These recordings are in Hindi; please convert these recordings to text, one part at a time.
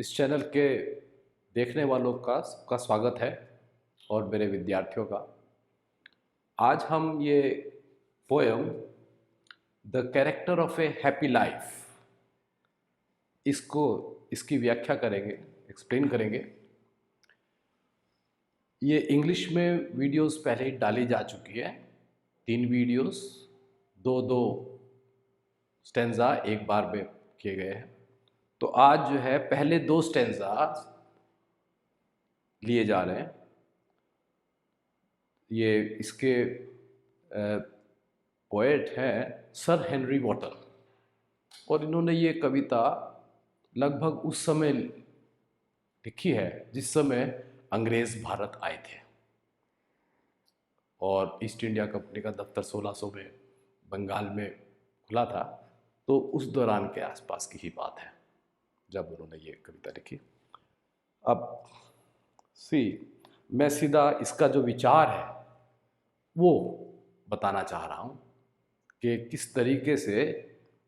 इस चैनल के देखने वालों का सबका स्वागत है और मेरे विद्यार्थियों का। आज हम ये poem the character of A happy life इसको इसकी व्याख्या करेंगे, एक्सप्लेन करेंगे। ये इंग्लिश में वीडियोस पहले ही डाली जा चुकी है, 3 वीडियोस, दो दो स्टेंजा एक बार में किए गए हैं। तो आज जो है पहले 2 स्टेंजा लिए जा रहे हैं। ये इसके पोएट हैं सर हेनरी वॉटन, और इन्होंने ये कविता लगभग उस समय लिखी है जिस समय अंग्रेज भारत आए थे और ईस्ट इंडिया कंपनी का दफ्तर 1600 में बंगाल में खुला था। तो उस दौरान के आसपास की ही बात है जब उन्होंने ये कविता लिखी। अब मैं सीधा इसका जो विचार है वो बताना चाह रहा हूँ कि किस तरीके से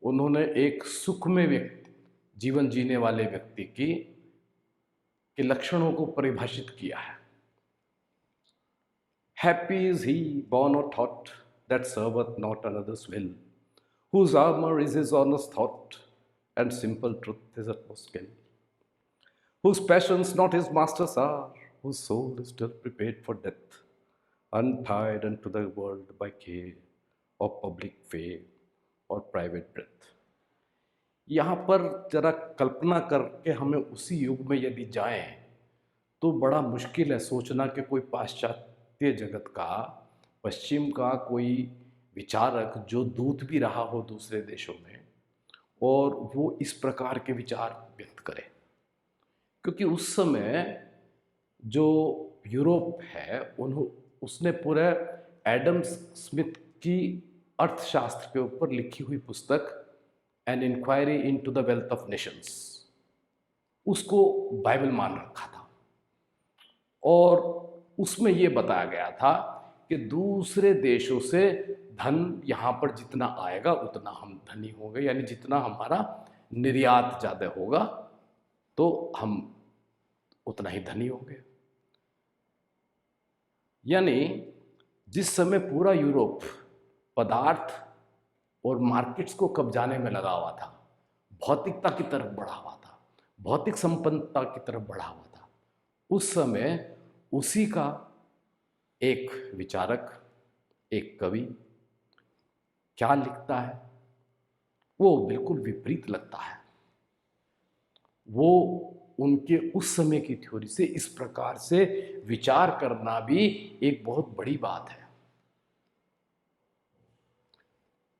उन्होंने एक सुखमय जीवन जीने वाले व्यक्ति के लक्षणों को परिभाषित किया है। Happy is he born or taught that serveth not another's will, whose armor is his honest thought, and simple truth his utmost skill, whose passions not his masters are, whose soul is still prepared for death, untied unto the world by care of public fame or private breath। यहाँ पर जरा कल्पना करके हमें उसी युग में यदि जाएं तो बड़ा मुश्किल है सोचना कि कोई पाश्चात्य जगत का, पश्चिम का कोई विचारक जो दूत भी रहा हो दूसरे देशों में और वो इस प्रकार के विचार व्यक्त करे, क्योंकि उस समय जो यूरोप है उसने पूरे एडम स्मिथ की अर्थशास्त्र के ऊपर लिखी हुई पुस्तक an inquiry into the wealth of nations उसको बाइबल मान रखा था, और उसमें ये बताया गया था कि दूसरे देशों से धन यहाँ पर जितना आएगा उतना हम धनी होंगे, यानी जितना हमारा निर्यात ज़्यादा होगा तो हम उतना ही धनी होंगे। यानी जिस समय पूरा यूरोप पदार्थ और मार्केट्स को कब्जाने में लगा हुआ था, भौतिकता की तरफ बढ़ा हुआ था, भौतिक संपन्नता की तरफ बढ़ा हुआ था, उस समय उसी का एक विचारक, एक कवि क्या लिखता है वो बिल्कुल विपरीत लगता है। वो उनके उस समय की थ्योरी से इस प्रकार से विचार करना भी एक बहुत बड़ी बात है।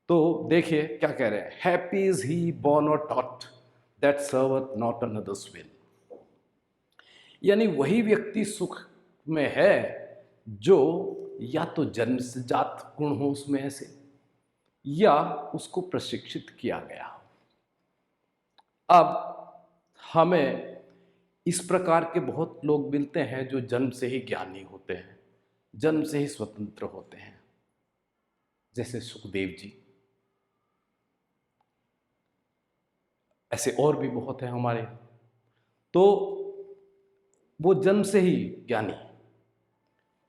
तो देखिए क्या कह रहे हैं, हैप्पी इज ही बॉर्न और taught that serveth not another's will. यानी वही व्यक्ति सुख में है जो या तो जन्म से जात गुण हो उसमें ऐसे, या उसको प्रशिक्षित किया गया हो। अब हमें इस प्रकार के बहुत लोग मिलते हैं जो जन्म से ही ज्ञानी होते हैं, जन्म से ही स्वतंत्र होते हैं, जैसे सुखदेव जी, ऐसे और भी बहुत हैं हमारे। तो वो जन्म से ही ज्ञानी,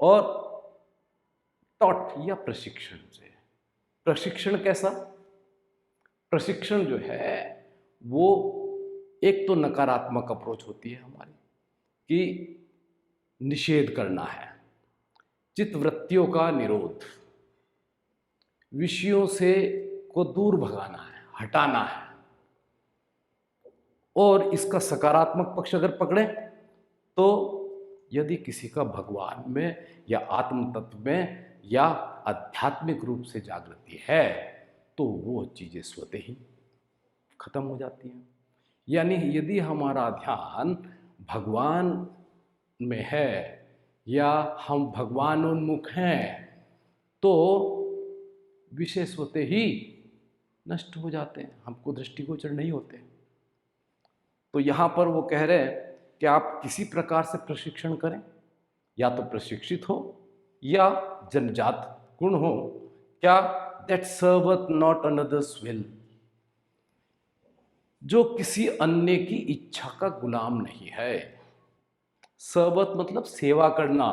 और टॉट या प्रशिक्षण से। प्रशिक्षण कैसा? प्रशिक्षण जो है वो एक तो नकारात्मक अप्रोच होती है हमारी कि निषेध करना है, चित्तवृत्तियों का निरोध, विषयों से को दूर भगाना है, हटाना है। और इसका सकारात्मक पक्ष अगर पकड़े तो यदि किसी का भगवान में या आत्म तत्व में या आध्यात्मिक रूप से जागृति है तो वो चीजें स्वतः ही खत्म हो जाती हैं। यानी यदि हमारा ध्यान भगवान में है या हम भगवानोन्मुख हैं तो विषय स्वतः ही नष्ट हो जाते हैं, हमको दृष्टिगोचर नहीं होते। तो यहाँ पर वो कह रहे हैं कि आप किसी प्रकार से प्रशिक्षण करें, या तो प्रशिक्षित हो या जन्मजात गुण हो, क्या that serveth not another's will. जो किसी अन्य की इच्छा का गुलाम नहीं है। सर्वत मतलब सेवा करना,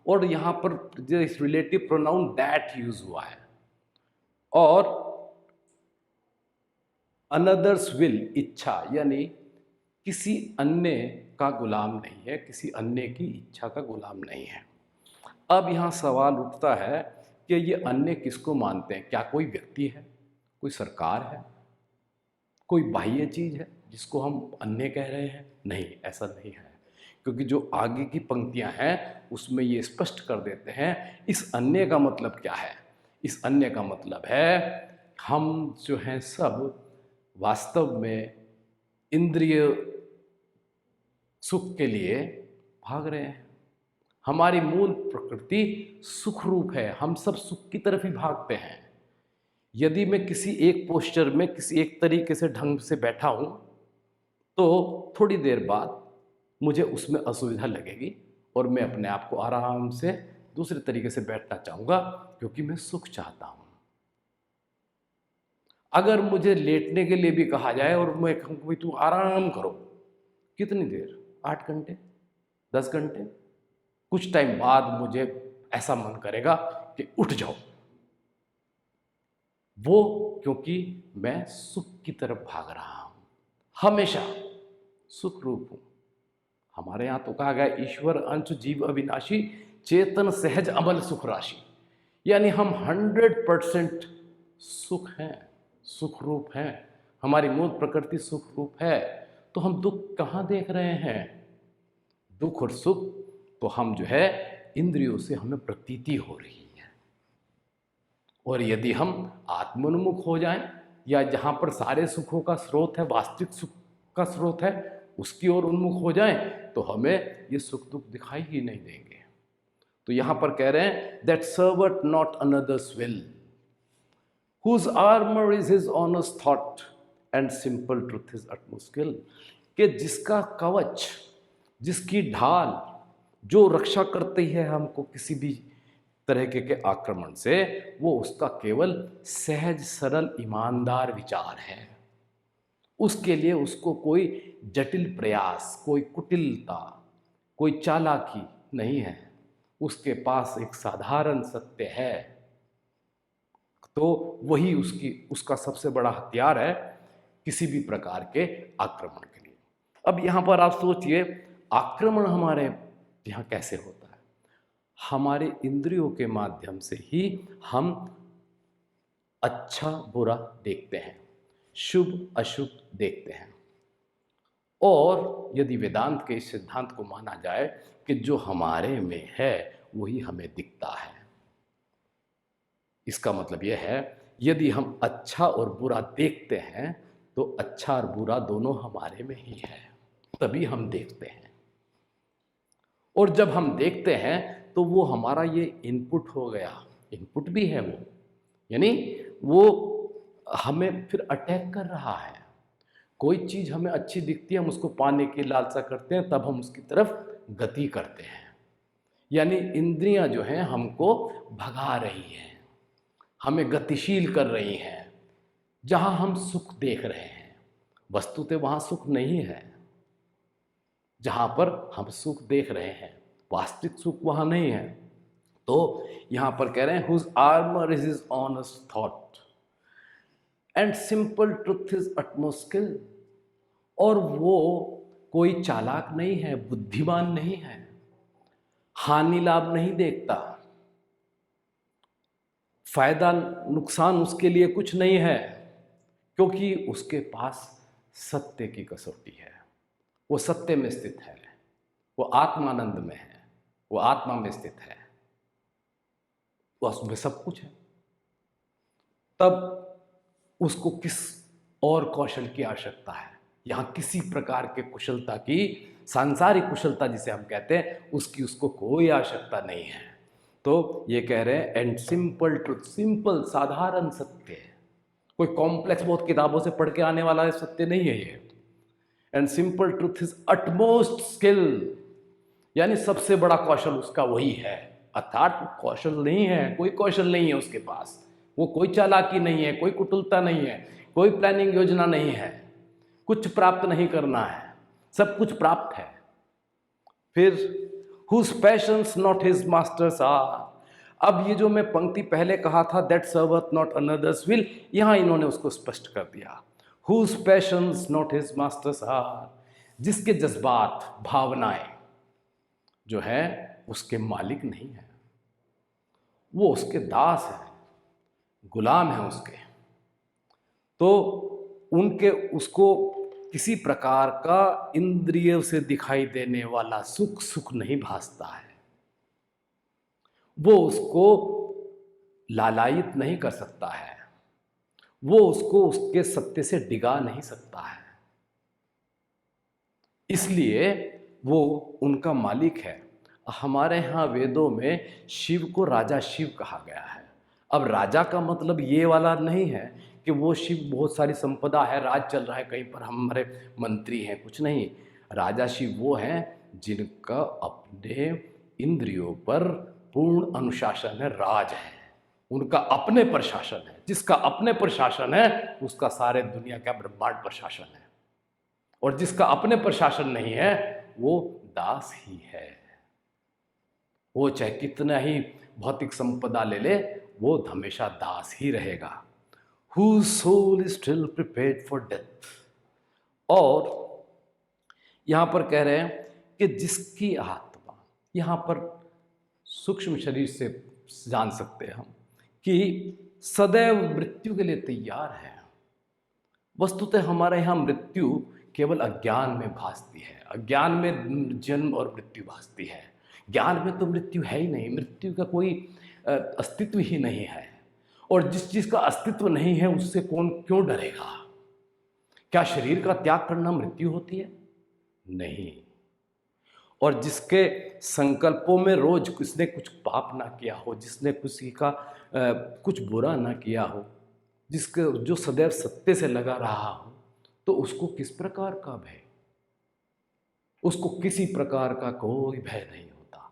और यहां पर रिलेटिव प्रोनाउन दैट यूज हुआ है। और अनदर्स विल इच्छा, यानी किसी अन्य का गुलाम नहीं है, किसी अन्य की इच्छा का गुलाम नहीं है। अब यहाँ सवाल उठता है कि ये अन्य किसको मानते हैं? क्या कोई व्यक्ति है, कोई सरकार है, कोई बाह्य चीज है जिसको हम अन्य कह रहे हैं? नहीं, ऐसा नहीं है, क्योंकि जो आगे की पंक्तियां हैं उसमें ये स्पष्ट कर देते हैं इस अन्य का मतलब क्या है। इस अन्य का मतलब है हम जो हैं सब वास्तव में इंद्रिय सुख के लिए भाग रहे हैं। हमारी मूल प्रकृति सुख रूप है, हम सब सुख की तरफ ही भागते हैं। यदि मैं किसी एक पोस्चर में किसी एक तरीके से ढंग से बैठा हूं तो थोड़ी देर बाद मुझे उसमें असुविधा लगेगी और मैं अपने आप को आराम से दूसरे तरीके से बैठना चाहूंगा, क्योंकि मैं सुख चाहता हूं। अगर मुझे लेटने के लिए भी कहा जाए और मैं कहूँ भाई तू आराम करो, कितनी देर? 8 घंटे, 10 घंटे? कुछ टाइम बाद मुझे ऐसा मन करेगा कि उठ जाओ, वो क्योंकि मैं सुख की तरफ भाग रहा हूं, हमेशा सुख रूप हूं। हमारे यहां तो कहा गया ईश्वर अंश जीव अविनाशी, चेतन सहज अमल सुख राशि, यानी हम 100% सुख हैं, सुख रूप हैं। हमारी मूल प्रकृति सुख रूप है, तो हम दुख कहाँ देख रहे हैं? दुख और सुख तो हम जो है इंद्रियों से हमें प्रतीति हो रही है। और यदि हम आत्मोन्मुख हो जाएं, या जहां पर सारे सुखों का स्रोत है, वास्तविक सुख का स्रोत है, उसकी ओर उन्मुख हो जाएं, तो हमें ये सुख दुख दिखाई ही नहीं देंगे। तो यहां पर कह रहे हैं that serveth not another's will, whose armor is his honest thought and simple truth his utmost skill, कि जिसका कवच, जिसकी ढाल जो रक्षा करती है हमको किसी भी तरह के आक्रमण से, वो उसका केवल सहज सरल ईमानदार विचार है। उसके लिए उसको कोई जटिल प्रयास, कोई कुटिलता, कोई चालाकी नहीं है। उसके पास एक साधारण सत्य है, तो वही उसका सबसे बड़ा हथियार है किसी भी प्रकार के आक्रमण के लिए। अब यहां पर आप सोचिए, आक्रमण हमारे यहां कैसे होता है? हमारे इंद्रियों के माध्यम से ही हम अच्छा बुरा देखते हैं, शुभ अशुभ देखते हैं। और यदि वेदांत के इस सिद्धांत को माना जाए कि जो हमारे में है वही हमें दिखता है, इसका मतलब यह है यदि हम अच्छा और बुरा देखते हैं तो अच्छा और बुरा दोनों हमारे में ही है, तभी हम देखते हैं। और जब हम देखते हैं तो वो हमारा ये इनपुट हो गया, इनपुट भी है वो, यानी वो हमें फिर अटैक कर रहा है। कोई चीज़ हमें अच्छी दिखती है, हम उसको पाने की लालसा करते हैं, तब हम उसकी तरफ गति करते हैं। यानी इंद्रियां जो हैं हमको भगा रही हैं, हमें गतिशील कर रही हैं। जहां हम सुख देख रहे हैं, वस्तुतः वहां सुख नहीं है। जहां पर हम सुख देख रहे हैं, वास्तविक सुख वहां नहीं है। तो यहां पर कह रहे हैं whose armor is his honest thought and simple truth his utmost skill, और वो कोई चालाक नहीं है, बुद्धिमान नहीं है, हानि लाभ नहीं देखता, फायदा नुकसान उसके लिए कुछ नहीं है, क्योंकि उसके पास सत्य की कसौटी है। वो सत्य में स्थित है, वो आत्मानंद में है, वो आत्मा में स्थित है, वो उसमें सब कुछ है। तब उसको किस और कौशल की आवश्यकता है? यहां किसी प्रकार के कुशलता की, सांसारिक कुशलता जिसे हम कहते हैं, उसकी उसको कोई आवश्यकता नहीं है। तो ये कह रहे हैं एंड सिंपल ट्रुथ, सिंपल साधारण सत्य, कोई कॉम्प्लेक्स बहुत किताबों से पढ़ के आने वाला सत्य नहीं है ये। And simple truth is utmost skill, यानी सबसे बड़ा कौशल उसका वही है। अर्थात कौशल नहीं है, कोई कौशल नहीं है उसके पास, वो कोई चालाकी नहीं है, कोई कुटिलता नहीं है, कोई प्लानिंग योजना नहीं है, कुछ प्राप्त नहीं करना है, सब कुछ प्राप्त है। फिर whose passions not his masters are। अब ये जो मैं पंक्ति पहले कहा था, that serveth not another's will, यहां इन्होंने उसको स्पष्ट कर दिया। whose passions not his masters are, जिसके जज्बात, भावनाएं जो है उसके मालिक नहीं है, वो उसके दास है, गुलाम है उसके। तो उनके उसको किसी प्रकार का इंद्रियों से दिखाई देने वाला सुख सुख नहीं भासता है, वो उसको लालायित नहीं कर सकता है, वो उसको उसके सत्य से डिगा नहीं सकता है, इसलिए वो उनका मालिक है। हमारे यहाँ वेदों में शिव को राजा शिव कहा गया है। अब राजा का मतलब ये वाला नहीं है कि वो शिव बहुत सारी संपदा है, राज चल रहा है कहीं पर, हमारे मंत्री हैं, कुछ नहीं। राजा शिव वो हैं जिनका अपने इंद्रियों पर पूर्ण अनुशासन है, राज है, उनका अपने पर शासन है। जिसका अपने पर शासन है उसका सारे दुनिया का ब्रह्मांड पर शासन है, और जिसका अपने पर शासन नहीं है वो दास ही है। वो चाहे कितना ही भौतिक संपदा ले ले, वो हमेशा दास ही रहेगा। Whose soul is still prepared for death। और यहां पर कह रहे हैं कि जिसकी आत्मा, यहां पर सूक्ष्म शरीर से जान सकते हैं हम कि सदैव मृत्यु के लिए तैयार है। वस्तुतः हमारे यहाँ मृत्यु केवल अज्ञान में भासती है, अज्ञान में जन्म और मृत्यु भासती है। ज्ञान में तो मृत्यु है ही नहीं, मृत्यु का कोई अस्तित्व ही नहीं है। और जिस चीज़ का अस्तित्व नहीं है उससे कौन क्यों डरेगा? क्या शरीर का त्याग करना मृत्यु होती है? नहीं। और जिसके संकल्पों में रोज किसने कुछ पाप ना किया हो, जिसने किसी का कुछ बुरा ना किया हो, जिसके जो सदैव सत्य से लगा रहा हो, तो उसको किस प्रकार का भय? उसको किसी प्रकार का कोई भय नहीं होता।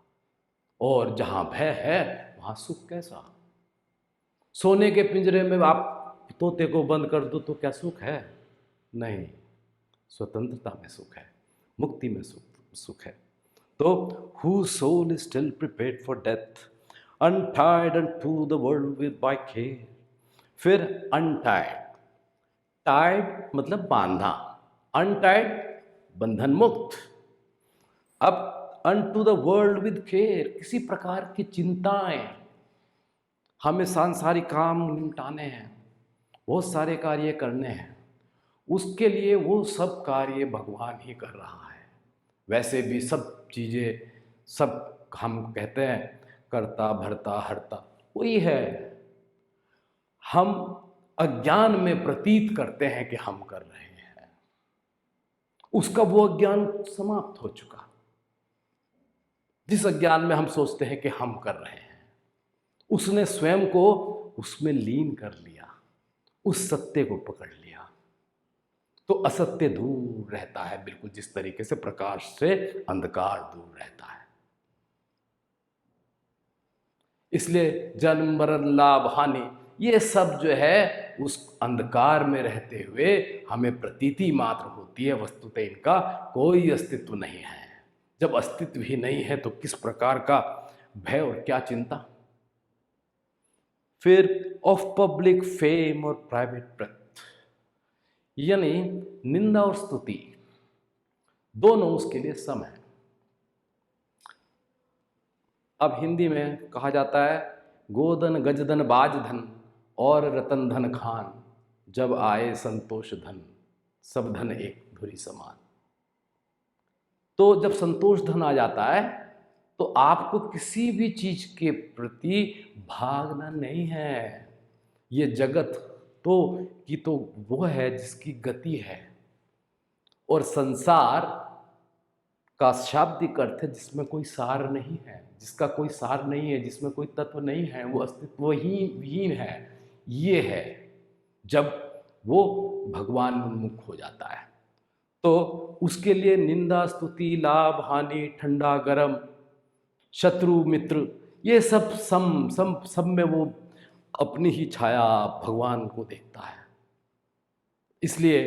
और जहां भय है वहां सुख कैसा? सोने के पिंजरे में आप तोते को बंद कर दो तो क्या सुख है? नहीं, स्वतंत्रता में सुख है, मुक्ति में सुख है। तो whose soul is still prepared for death, untied unto the world with by care। फिर untied, tied मतलब बांधा, untied बंधन मुक्त। अब unto the world with care, किसी प्रकार की चिंताएं, हमें सांसारिक काम निपटाने हैं, बहुत सारे कार्य करने हैं, उसके लिए वो सब कार्य भगवान ही कर रहा है। वैसे भी सब चीज़ें, सब हम कहते हैं करता भरता हरता वही है। हम अज्ञान में प्रतीत करते हैं कि हम कर रहे हैं, उसका वो अज्ञान समाप्त हो चुका। जिस अज्ञान में हम सोचते हैं कि हम कर रहे हैं, उसने स्वयं को उसमें लीन कर लिया, उस सत्य को पकड़ लिया। तो असत्य दूर रहता है, बिल्कुल जिस तरीके से प्रकाश से अंधकार दूर रहता है। इसलिए जन्म मरण लाभ हानि ये सब जो है उस अंधकार में रहते हुए हमें प्रतीति मात्र होती है, वस्तुतः इनका कोई अस्तित्व नहीं है। जब अस्तित्व ही नहीं है तो किस प्रकार का भय और क्या चिंता? फिर ऑफ पब्लिक फेम और प्राइवेट ब्रेथ, यानी निंदा और स्तुति दोनों उसके लिए सम है। अब हिंदी में कहा जाता है गोधन गजधन बाजधन और रतन धन खान, जब आए संतोष धन सब धन एक धुरी समान। तो जब संतोष धन आ जाता है तो आपको किसी भी चीज के प्रति भागना नहीं है। ये जगत तो वो है जिसकी गति है, और संसार का शाब्दिक अर्थ है जिसमें कोई सार नहीं है, जिसका कोई सार नहीं है, जिसमें कोई तत्व नहीं है, वो अस्तित्व ही विहीन है। ये है जब वो भगवान उन्मुख हो जाता है, तो उसके लिए निंदा स्तुति लाभ हानि ठंडा गरम शत्रु मित्र ये सब सब में वो अपनी ही छाया भगवान को देखता है। इसलिए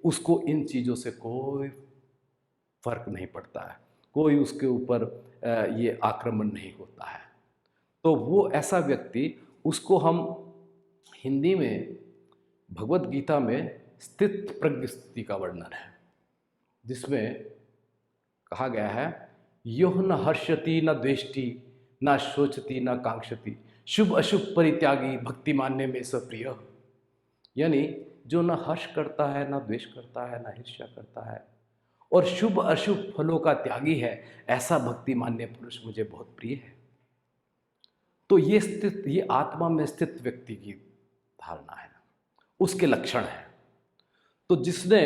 उसको इन चीज़ों से कोई फर्क नहीं पड़ता है, कोई उसके ऊपर ये आक्रमण नहीं होता है। तो वो ऐसा व्यक्ति, उसको हम हिंदी में भगवत गीता में स्थित प्रज्ञ स्थिति का वर्णन है, जिसमें कहा गया है, योह न हर्षति न द्वेष्टि न शोचति न कांक्षति शुभ अशुभ परित्यागी भक्ति मानने में सप्रिय। यानी जो न हर्ष करता है, न द्वेष करता है, न ईर्ष्या करता है, और शुभ अशुभ फलों का त्यागी है, ऐसा भक्ति मान्य पुरुष मुझे बहुत प्रिय है। तो ये आत्मा में स्थित व्यक्ति की धारणा है, उसके लक्षण है। तो जिसने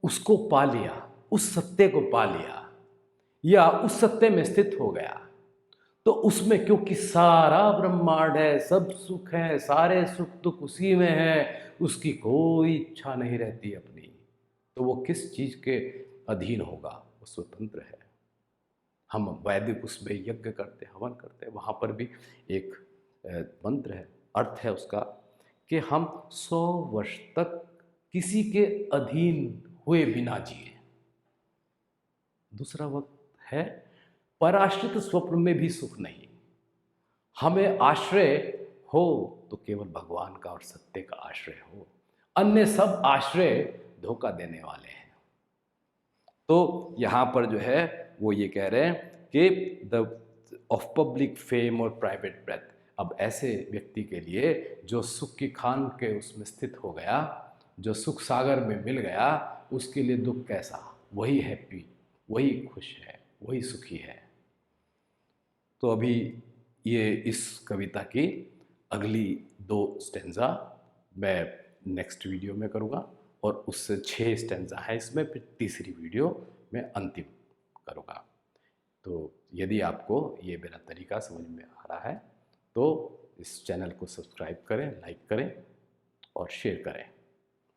उसको पा लिया, उस सत्य को पा लिया, या उस सत्य में स्थित हो गया, तो उसमें क्योंकि सारा ब्रह्मांड है, सब सुख है, सारे सुख दुख उसी में है, उसकी कोई इच्छा नहीं रहती अपनी, तो वो किस चीज के अधीन होगा? वो स्वतंत्र है। हम वैदिक उसमें यज्ञ करते, हवन करते, वहाँ पर भी एक मंत्र है, अर्थ है उसका, कि हम 100 वर्ष तक किसी के अधीन हुए बिना जिए। दूसरा वक्त है, पराश्रित स्वप्न में भी सुख नहीं। हमें आश्रय हो तो केवल भगवान का और सत्य का आश्रय हो, अन्य सब आश्रय धोखा देने वाले हैं। तो यहाँ पर जो है वो ये कह रहे हैं कि द ऑफ पब्लिक फेम और प्राइवेट ब्रेथ, अब ऐसे व्यक्ति के लिए जो सुख की खान के उसमें स्थित हो गया, जो सुख सागर में मिल गया, उसके लिए दुख कैसा? वही हैप्पी, वही खुश है, वही सुखी है। तो अभी ये इस कविता की अगली 2 स्टेंजा मैं नेक्स्ट वीडियो में करूँगा, और उससे 6 स्टेंजा है इसमें, फिर तीसरी वीडियो में अंतिम करूँगा। तो यदि आपको ये मेरा तरीका समझ में आ रहा है तो इस चैनल को सब्सक्राइब करें, लाइक करें और शेयर करें।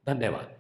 धन्यवाद।